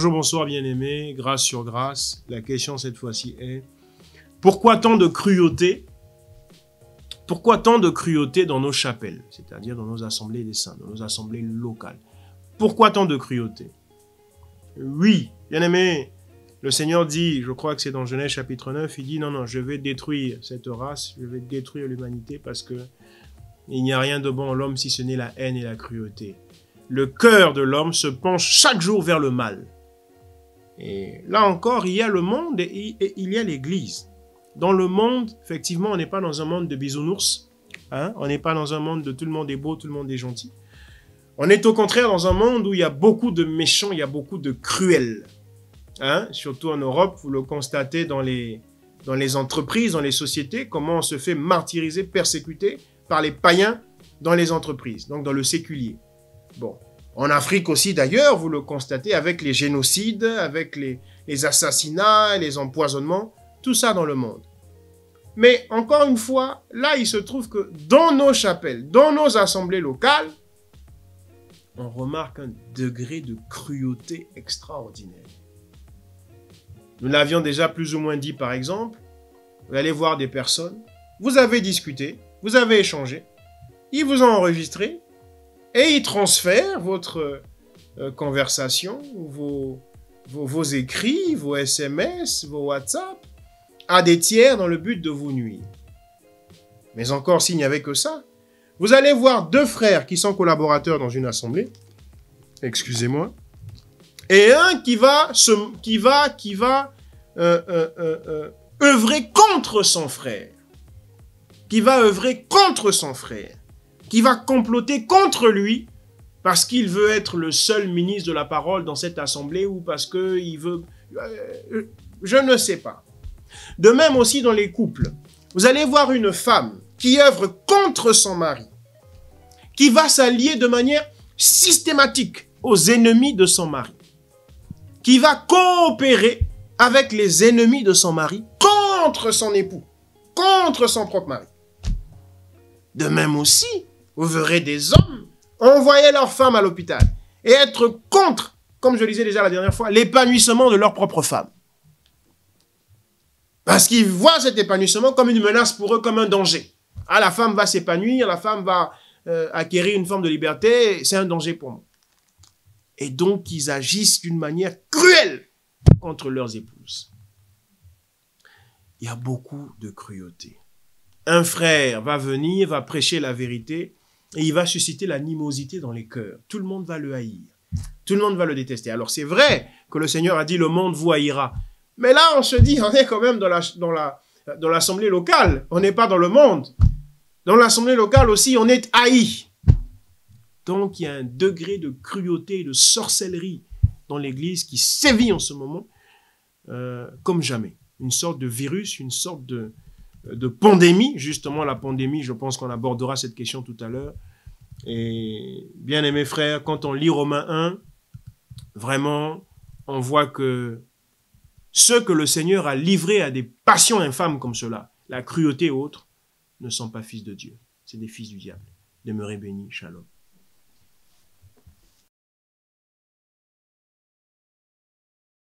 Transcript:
Bonjour, bonsoir bien-aimés, grâce sur grâce. La question cette fois-ci est, pourquoi tant de cruauté? Pourquoi tant de cruauté dans nos chapelles, c'est-à-dire dans nos assemblées des saints, dans nos assemblées locales? Pourquoi tant de cruauté? Oui, bien-aimés, le Seigneur dit, je crois que c'est dans Genèse chapitre 9, il dit non, non, je vais détruire cette race, je vais détruire l'humanité parce que il n'y a rien de bon en l'homme si ce n'est la haine et la cruauté. Le cœur de l'homme se penche chaque jour vers le mal. Et là encore, il y a le monde et il y a l'Église. Dans le monde, effectivement, on n'est pas dans un monde de bisounours. Hein? On n'est pas dans un monde de tout le monde est beau, tout le monde est gentil. On est au contraire dans un monde où il y a beaucoup de méchants, il y a beaucoup de cruels. Hein? Surtout en Europe, vous le constatez dans les entreprises, dans les sociétés, comment on se fait martyriser, persécuter par les païens dans les entreprises, donc dans le séculier. Bon, en Afrique aussi d'ailleurs, vous le constatez avec les génocides, avec les assassinats, les empoisonnements, tout ça dans le monde. Mais encore une fois, là il se trouve que dans nos chapelles, dans nos assemblées locales, on remarque un degré de cruauté extraordinaire. Nous l'avions déjà plus ou moins dit par exemple, vous allez voir des personnes, vous avez discuté, vous avez échangé, ils vous ont enregistré, et ils transfèrent votre conversation, vos écrits, vos SMS, vos WhatsApp, à des tiers dans le but de vous nuire. Mais encore s'il n'y avait que ça, vous allez voir deux frères qui sont collaborateurs dans une assemblée, excusez-moi, et un qui va œuvrer contre son frère, qui va œuvrer contre son frère, qui va comploter contre lui parce qu'il veut être le seul ministre de la parole dans cette assemblée ou parce qu'il veut... je ne sais pas. De même aussi dans les couples. Vous allez voir une femme qui œuvre contre son mari, qui va s'allier de manière systématique aux ennemis de son mari, qui va coopérer avec les ennemis de son mari contre son époux, contre son propre mari. De même aussi, vous verrez des hommes envoyer leurs femmes à l'hôpital et être contre, comme je le disais déjà la dernière fois, l'épanouissement de leur propre femme. Parce qu'ils voient cet épanouissement comme une menace pour eux, comme un danger. Ah, la femme va s'épanouir, la femme va acquérir une forme de liberté, c'est un danger pour moi. Et donc, ils agissent d'une manière cruelle contre leurs épouses. Il y a beaucoup de cruauté. Un frère va venir, va prêcher la vérité, et il va susciter l'animosité dans les cœurs. Tout le monde va le haïr. Tout le monde va le détester. Alors c'est vrai que le Seigneur a dit « le monde vous haïra ». Mais là, on se dit, on est quand même dans l'assemblée locale. On n'est pas dans le monde. Dans l'assemblée locale aussi, on est haï. Donc il y a un degré de cruauté et de sorcellerie dans l'Église qui sévit en ce moment comme jamais. Une sorte de virus, une sorte de pandémie. Justement, la pandémie, je pense qu'on abordera cette question tout à l'heure. Et bien aimés frères, quand on lit Romains 1, vraiment, on voit que ceux que le Seigneur a livrés à des passions infâmes comme cela, la cruauté et autres, ne sont pas fils de Dieu. C'est des fils du diable. Demeurez bénis. Shalom.